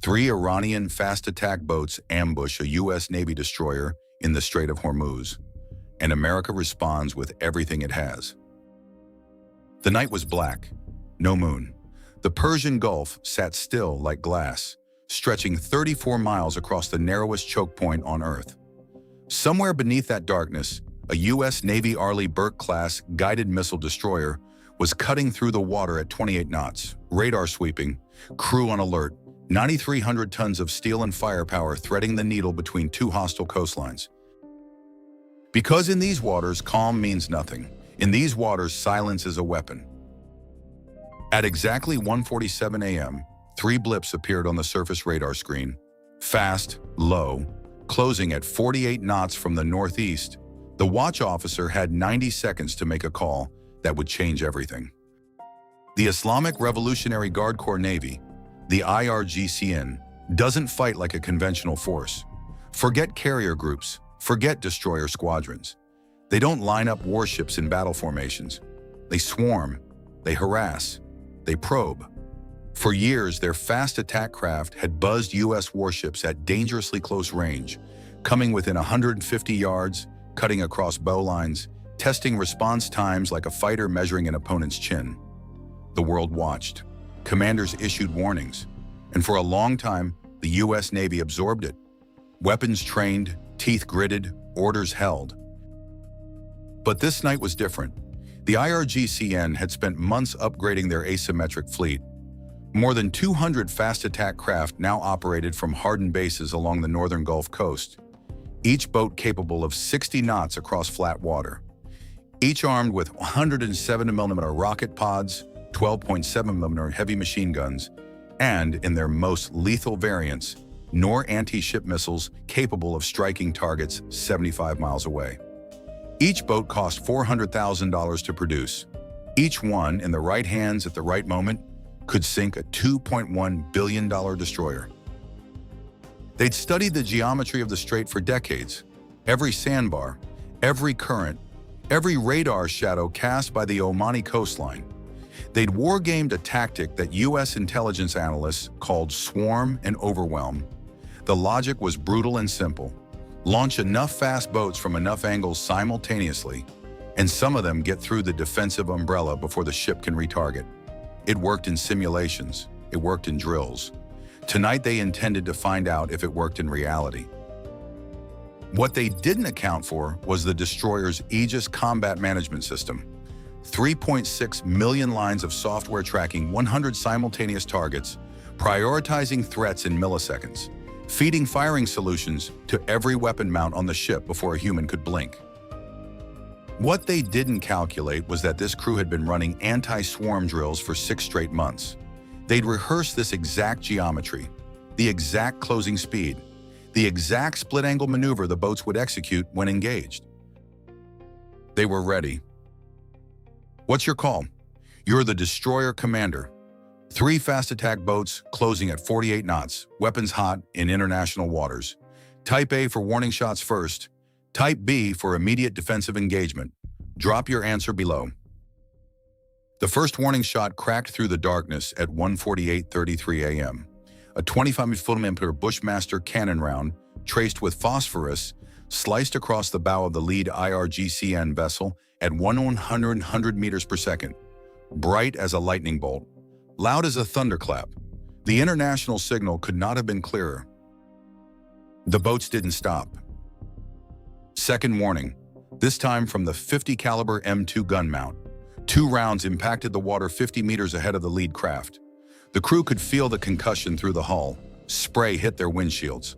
Three Iranian fast attack boats ambush a U.S. Navy destroyer in the Strait of Hormuz, and America responds with everything it has. The night was black, no moon. The Persian Gulf sat still like glass, stretching 34 miles across the narrowest choke point on Earth. Somewhere beneath that darkness, a U.S. Navy Arleigh Burke-class guided missile destroyer was cutting through the water at 28 knots, radar sweeping, crew on alert, 9,300 tons of steel and firepower threading the needle between two hostile coastlines. Because in these waters, calm means nothing. In these waters, silence is a weapon. At exactly 1:47 a.m., three blips appeared on the surface radar screen. Fast, low, closing at 48 knots from the northeast. The watch officer had 90 seconds to make a call that would change everything. The Islamic Revolutionary Guard Corps Navy, the IRGCN, doesn't fight like a conventional force. Forget carrier groups, forget destroyer squadrons. They don't line up warships in battle formations. They swarm, they harass, they probe. For years, their fast attack craft had buzzed U.S. warships at dangerously close range, coming within 150 yards, cutting across bowlines, testing response times like a fighter measuring an opponent's chin. The world watched. Commanders issued warnings, and for a long time, the U.S. Navy absorbed it. Weapons trained, teeth gritted, orders held. But this night was different. The IRGCN had spent months upgrading their asymmetric fleet. More than 200 fast attack craft now operated from hardened bases along the northern Gulf Coast, each boat capable of 60 knots across flat water. Each armed with 107mm rocket pods, 12.7mm heavy machine guns, and, in their most lethal variants, NOR anti-ship missiles capable of striking targets 75 miles away. Each boat cost $400,000 to produce. Each one, in the right hands at the right moment, could sink a $2.1 billion destroyer. They'd studied the geometry of the strait for decades. Every sandbar, every current, every radar shadow cast by the Omani coastline. They'd war-gamed a tactic that U.S. intelligence analysts called swarm and overwhelm. The logic was brutal and simple. Launch enough fast boats from enough angles simultaneously, and some of them get through the defensive umbrella before the ship can retarget. It worked in simulations. It worked in drills. Tonight they intended to find out if it worked in reality. What they didn't account for was the destroyer's Aegis combat management system. 3.6 million lines of software tracking 100 simultaneous targets, prioritizing threats in milliseconds, feeding firing solutions to every weapon mount on the ship before a human could blink. What they didn't calculate was that this crew had been running anti-swarm drills for 6 straight months. They'd rehearsed this exact geometry, the exact closing speed, the exact split-angle maneuver the boats would execute when engaged. They were ready. What's your call? You're the destroyer commander. 3 fast attack boats closing at 48 knots, weapons hot in international waters. Type A for warning shots first. Type B for immediate defensive engagement. Drop your answer below. The first warning shot cracked through the darkness at 1:48:33 a.m. A 25mm Bushmaster cannon round, traced with phosphorus, sliced across the bow of the lead IRGCN vessel at 100 meters per second. Bright as a lightning bolt, loud as a thunderclap. The international signal could not have been clearer. The boats didn't stop. Second warning, this time from the 50 caliber M2 gun mount. 2 rounds impacted the water 50 meters ahead of the lead craft. The crew could feel the concussion through the hull. Spray hit their windshields.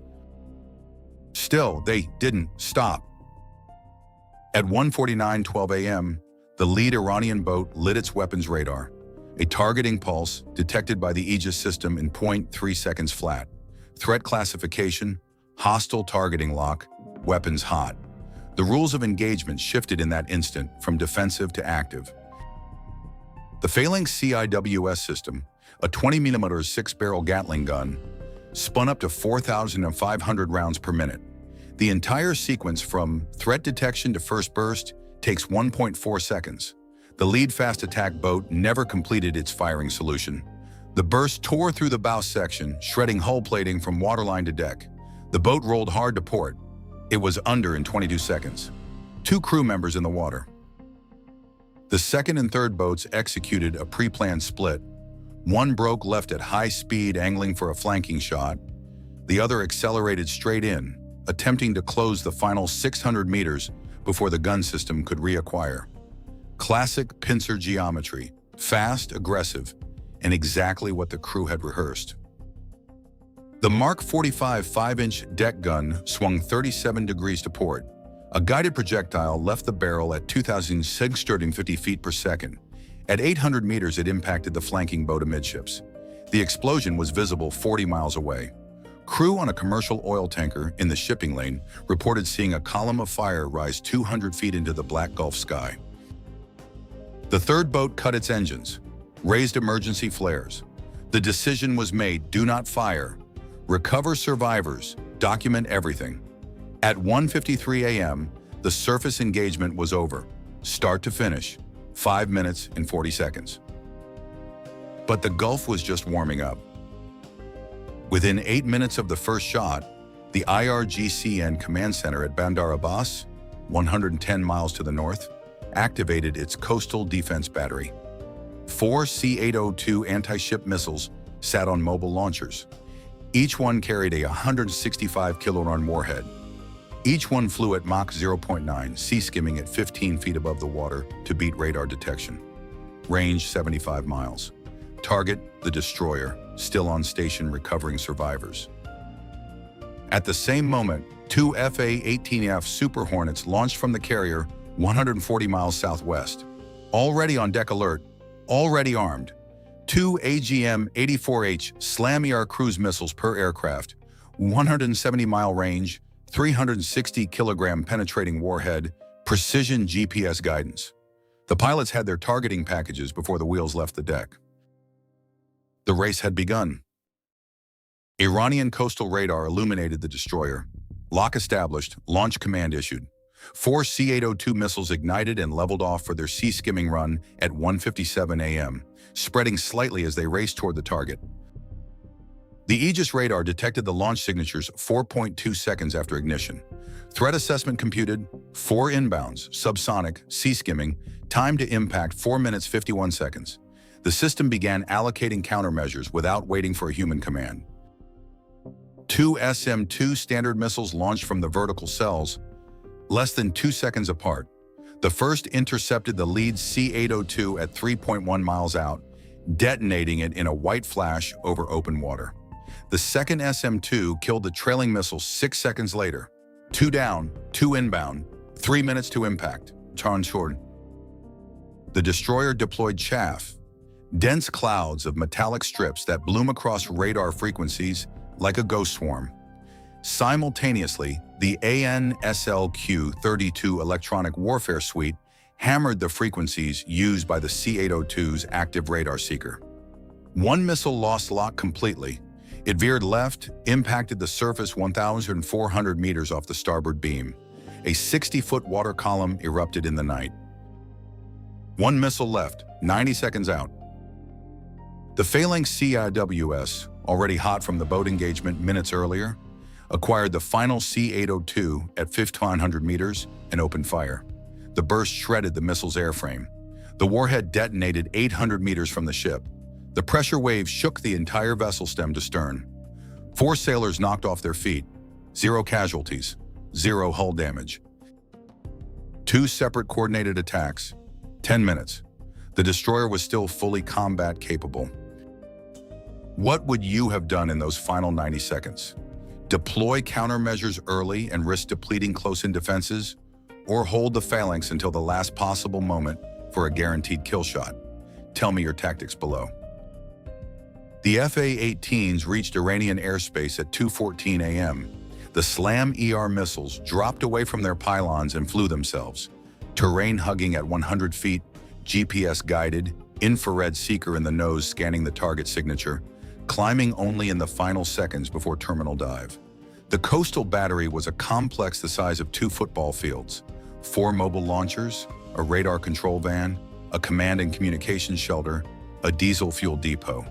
Still, they didn't stop. At 1:49:12 a.m., the lead Iranian boat lit its weapons radar. A targeting pulse detected by the Aegis system in 0.3 seconds flat. Threat classification, hostile targeting lock, weapons hot. The rules of engagement shifted in that instant from defensive to active. The Phalanx CIWS system, a 20mm 6-barrel Gatling gun, spun up to 4,500 rounds per minute. The entire sequence from threat detection to first burst takes 1.4 seconds. The lead fast attack boat never completed its firing solution. The burst tore through the bow section, shredding hull plating from waterline to deck. The boat rolled hard to port. It was under in 22 seconds. 2 crew members in the water. The second and third boats executed a pre-planned split. One broke left at high speed, angling for a flanking shot. The other accelerated straight in, attempting to close the final 600 meters before the gun system could reacquire. Classic pincer geometry, fast, aggressive, and exactly what the crew had rehearsed. The Mark 45 5-inch deck gun swung 37 degrees to port. A guided projectile left the barrel at 2,650 feet per second. At 800 meters, it impacted the flanking boat amidships. The explosion was visible 40 miles away. Crew on a commercial oil tanker in the shipping lane reported seeing a column of fire rise 200 feet into the black Gulf sky. The third boat cut its engines, raised emergency flares. The decision was made: do not fire. Recover survivors, document everything. At 1:53 a.m., the surface engagement was over, start to finish, 5 minutes and 40 seconds. But the Gulf was just warming up. Within 8 minutes of the first shot, the IRGCN command center at Bandar Abbas, 110 miles to the north, activated its coastal defense battery. 4 C-802 anti-ship missiles sat on mobile launchers. Each one carried a 165 kiloton warhead. Each one flew at Mach 0.9, sea-skimming at 15 feet above the water to beat radar detection. Range 75 miles. Target, the destroyer, still on station recovering survivors. At the same moment, 2 Fa-18F Super Hornets launched from the carrier 140 miles southwest. Already on deck alert, already armed. 2 AGM-84H SLAM-ER cruise missiles per aircraft, 170-mile range, 360-kilogram penetrating warhead, precision GPS guidance. The pilots had their targeting packages before the wheels left the deck. The race had begun. Iranian coastal radar illuminated the destroyer. Lock established, launch command issued. 4 C-802 missiles ignited and leveled off for their sea-skimming run at 1:57 a.m., spreading slightly as they raced toward the target. The Aegis radar detected the launch signatures 4.2 seconds after ignition. Threat assessment computed, 4 inbounds, subsonic, sea-skimming, time to impact 4 minutes 51 seconds. The system began allocating countermeasures without waiting for a human command. 2 SM-2 standard missiles launched from the vertical cells, less than 2 seconds apart. The first intercepted the lead C-802 at 3.1 miles out, detonating it in a white flash over open water. The second SM-2 killed the trailing missile 6 seconds later. 2 down, 2 inbound, 3 minutes to impact. The destroyer deployed chaff, dense clouds of metallic strips that bloom across radar frequencies like a ghost swarm. Simultaneously, the AN/SLQ-32 electronic warfare suite hammered the frequencies used by the C-802's active radar seeker. One missile lost lock completely. It veered left, impacted the surface 1,400 meters off the starboard beam. A 60-foot water column erupted in the night. One missile left, 90 seconds out. The Phalanx CIWS, already hot from the boat engagement minutes earlier, acquired the final C-802 at 1,500 meters and opened fire. The burst shredded the missile's airframe. The warhead detonated 800 meters from the ship. The pressure wave shook the entire vessel stem to stern. 4 sailors knocked off their feet. 0 casualties, 0 hull damage. 2 separate coordinated attacks. 10 minutes. The destroyer was still fully combat capable. What would you have done in those final 90 seconds? Deploy countermeasures early and risk depleting close-in defenses, or hold the Phalanx until the last possible moment for a guaranteed kill shot? Tell me your tactics below. The Fa-18s reached Iranian airspace at 2:14 a.m. The SLAM-ER missiles dropped away from their pylons and flew themselves. Terrain hugging at 100 feet, GPS-guided, infrared seeker in the nose scanning the target signature, climbing only in the final seconds before terminal dive. The coastal battery was a complex the size of 2 football fields. 4 mobile launchers, a radar control van, a command and communications shelter, a diesel fuel depot.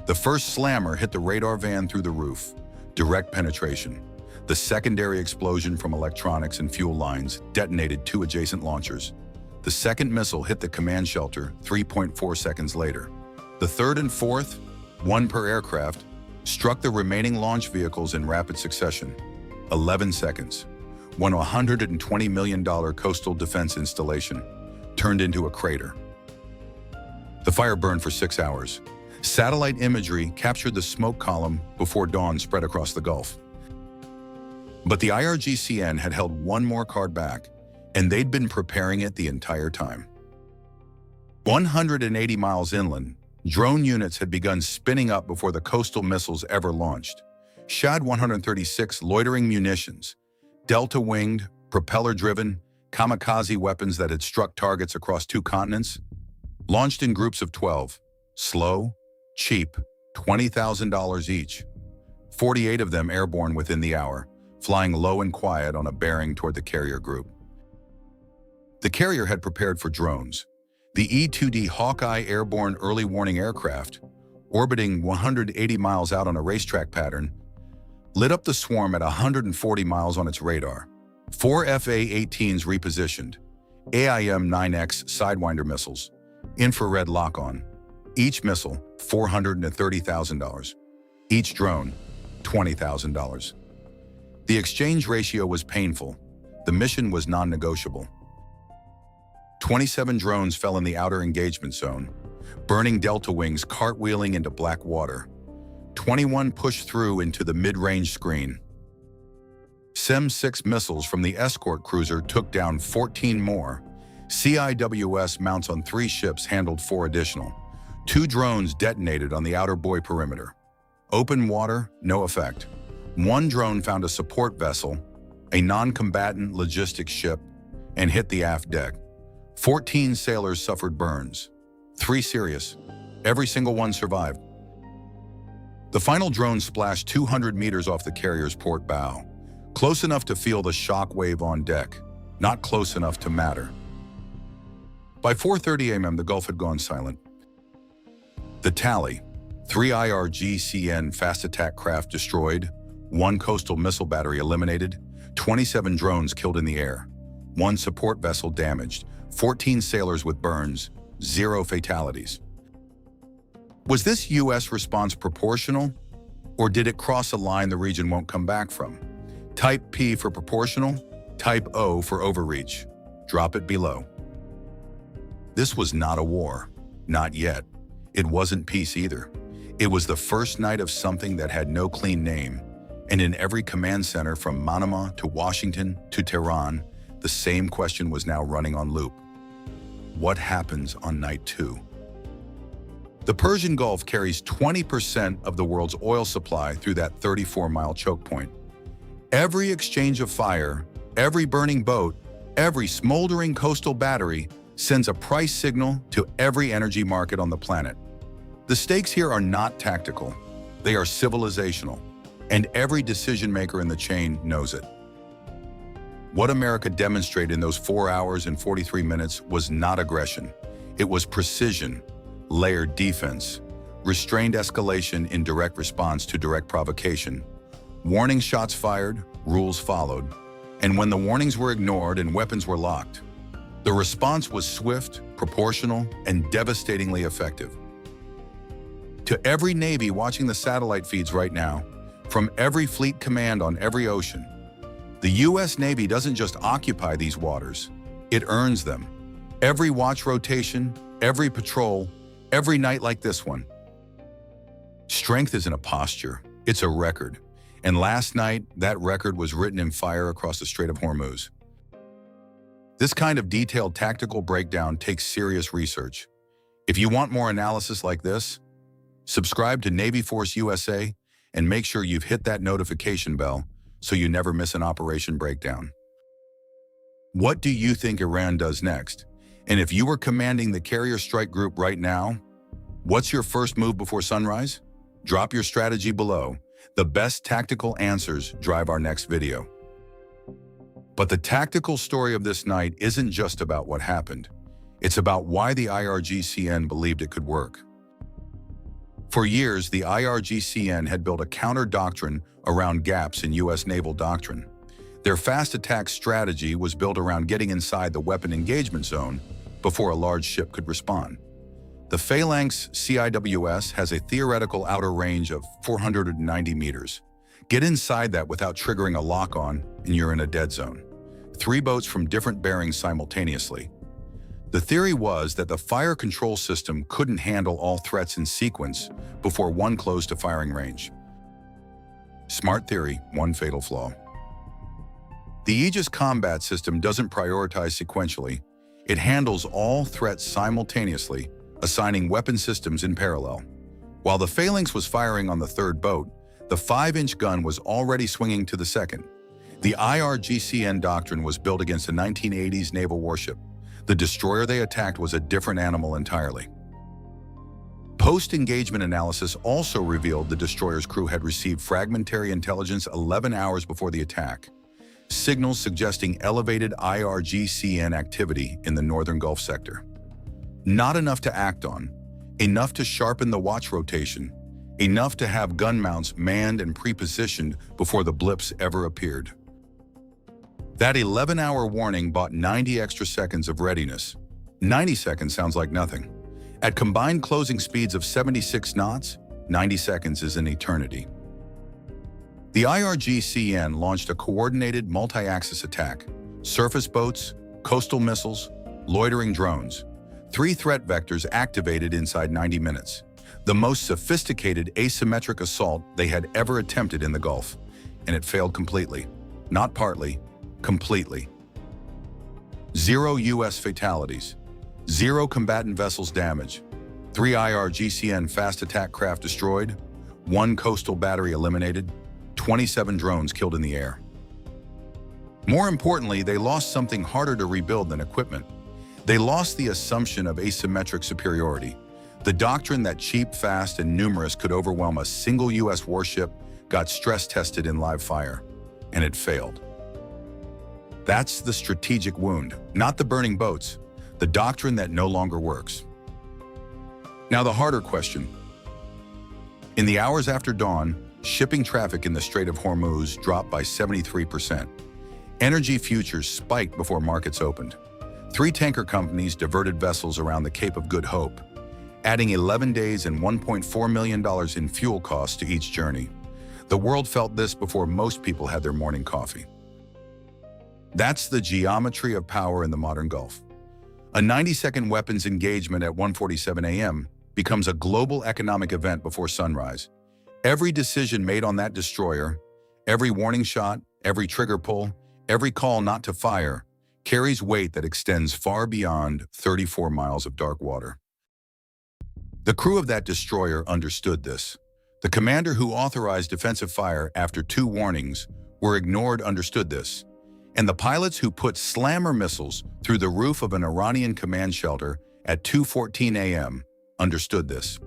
The first slammer hit the radar van through the roof, direct penetration. The secondary explosion from electronics and fuel lines detonated 2 adjacent launchers. The second missile hit the command shelter 3.4 seconds later. The third and fourth, one per aircraft, struck the remaining launch vehicles in rapid succession. 11 seconds, when a $120 million coastal defense installation turned into a crater. The fire burned for 6 hours. Satellite imagery captured the smoke column before dawn spread across the Gulf. But the IRGCN had held one more card back, and they'd been preparing it the entire time. 180 miles inland, drone units had begun spinning up before the coastal missiles ever launched. Shad 136 loitering munitions, delta-winged, propeller-driven, kamikaze weapons that had struck targets across 2 continents, launched in groups of 12, slow, cheap, $20,000 each. 48 of them airborne within the hour, flying low and quiet on a bearing toward the carrier group. The carrier had prepared for drones. The E-2D Hawkeye airborne early warning aircraft, orbiting 180 miles out on a racetrack pattern, lit up the swarm at 140 miles on its radar. 4 FA-18s repositioned, AIM-9X Sidewinder missiles, infrared lock-on. Each missile, $430,000. Each drone, $20,000. The exchange ratio was painful. The mission was non-negotiable. 27 drones fell in the outer engagement zone, burning delta wings cartwheeling into black water. 21 pushed through into the mid-range screen. SEM-6 missiles from the escort cruiser took down 14 more. CIWS mounts on 3 ships handled 4 additional. 2 drones detonated on the outer buoy perimeter. Open water, no effect. 1 drone found a support vessel, a non-combatant logistics ship, and hit the aft deck. 14 sailors suffered burns. 3 serious. Every single one survived. The final drone splashed 200 meters off the carrier's port bow, close enough to feel the shock wave on deck, not close enough to matter. By 4:30 a.m., the Gulf had gone silent. The tally: 3 IRGCN fast attack craft destroyed, 1 coastal missile battery eliminated, 27 drones killed in the air, 1 support vessel damaged, 14 sailors with burns, 0 fatalities. Was this U.S. response proportional, or did it cross a line the region won't come back from? Type P for proportional, type O for overreach. Drop it below. This was not a war, not yet. It wasn't peace either. It was the first night of something that had no clean name, and in every command center from Manama to Washington to Tehran, the same question was now running on loop. What happens on night 2? The Persian Gulf carries 20% of the world's oil supply through that 34-mile choke point. Every exchange of fire, every burning boat, every smoldering coastal battery sends a price signal to every energy market on the planet. The stakes here are not tactical, they are civilizational, and every decision maker in the chain knows it. What America demonstrated in those 4 hours and 43 minutes was not aggression. It was precision, layered defense, restrained escalation in direct response to direct provocation. Warning shots fired, rules followed, and when the warnings were ignored and weapons were locked, the response was swift, proportional, and devastatingly effective. To every Navy watching the satellite feeds right now, from every fleet command on every ocean, the U.S. Navy doesn't just occupy these waters, it earns them. Every watch rotation, every patrol, every night like this one. Strength isn't a posture, it's a record. And last night, that record was written in fire across the Strait of Hormuz. This kind of detailed tactical breakdown takes serious research. If you want more analysis like this, subscribe to Navy Force USA and make sure you've hit that notification bell so you never miss an operation breakdown. What do you think Iran does next? And if you were commanding the carrier strike group right now, what's your first move before sunrise? Drop your strategy below. The best tactical answers drive our next video. But the tactical story of this night isn't just about what happened. It's about why the IRGCN believed it could work. For years, the IRGCN had built a counter-doctrine around gaps in U.S. naval doctrine. Their fast attack strategy was built around getting inside the weapon engagement zone before a large ship could respond. The Phalanx CIWS has a theoretical outer range of 490 meters. Get inside that without triggering a lock-on, and you're in a dead zone. 3 boats from different bearings simultaneously. The theory was that the fire control system couldn't handle all threats in sequence before one closed to firing range. Smart theory, one fatal flaw. The Aegis combat system doesn't prioritize sequentially. It handles all threats simultaneously, assigning weapon systems in parallel. While the Phalanx was firing on the 3rd boat, the 5-inch gun was already swinging to the 2nd. The IRGCN doctrine was built against a 1980s naval warship. The destroyer they attacked was a different animal entirely. Post-engagement analysis also revealed the destroyer's crew had received fragmentary intelligence 11 hours before the attack, signals suggesting elevated IRGCN activity in the northern Gulf sector. Not enough to act on, enough to sharpen the watch rotation, enough to have gun mounts manned and pre-positioned before the blips ever appeared. That 11-hour warning bought 90 extra seconds of readiness. 90 seconds sounds like nothing. At combined closing speeds of 76 knots, 90 seconds is an eternity. The IRGCN launched a coordinated multi-axis attack: surface boats, coastal missiles, loitering drones. 3 threat vectors activated inside 90 minutes. The most sophisticated asymmetric assault they had ever attempted in the Gulf. And it failed completely. Not partly, completely. 0 U.S. fatalities. 0 combatant vessels damaged. 3 IRGCN fast attack craft destroyed. 1 coastal battery eliminated. 27 drones killed in the air. More importantly, they lost something harder to rebuild than equipment. They lost the assumption of asymmetric superiority. The doctrine that cheap, fast, and numerous could overwhelm a single U.S. warship got stress-tested in live fire, and it failed. That's the strategic wound, not the burning boats, the doctrine that no longer works. Now the harder question. In the hours after dawn, shipping traffic in the Strait of Hormuz dropped by 73%. Energy futures spiked before markets opened. 3 tanker companies diverted vessels around the Cape of Good Hope, adding 11 days and $1.4 million in fuel costs to each journey. The world felt this before most people had their morning coffee. That's the geometry of power in the modern Gulf. A 90-second weapons engagement at 1:47 a.m. becomes a global economic event before sunrise. Every decision made on that destroyer, every warning shot, every trigger pull, every call not to fire, carries weight that extends far beyond 34 miles of dark water. The crew of that destroyer understood this. The commander who authorized defensive fire after 2 warnings were ignored understood this. And the pilots who put slammer missiles through the roof of an Iranian command shelter at 2:14 a.m. understood this.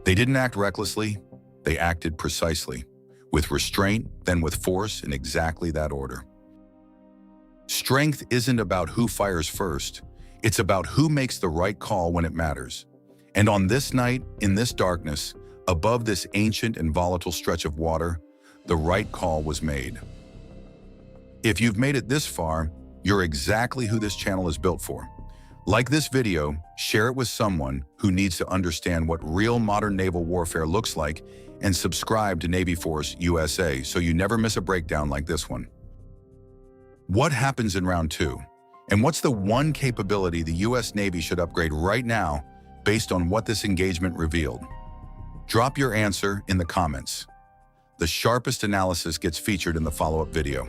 They didn't act recklessly, they acted precisely, with restraint, then with force in exactly that order. Strength isn't about who fires first, it's about who makes the right call when it matters. And on this night, in this darkness, above this ancient and volatile stretch of water, the right call was made. If you've made it this far, you're exactly who this channel is built for. Like this video, share it with someone who needs to understand what real modern naval warfare looks like, and subscribe to Navy Force USA so you never miss a breakdown like this one. What happens in round 2? And what's the one capability the U.S. Navy should upgrade right now based on what this engagement revealed? Drop your answer in the comments. The sharpest analysis gets featured in the follow-up video.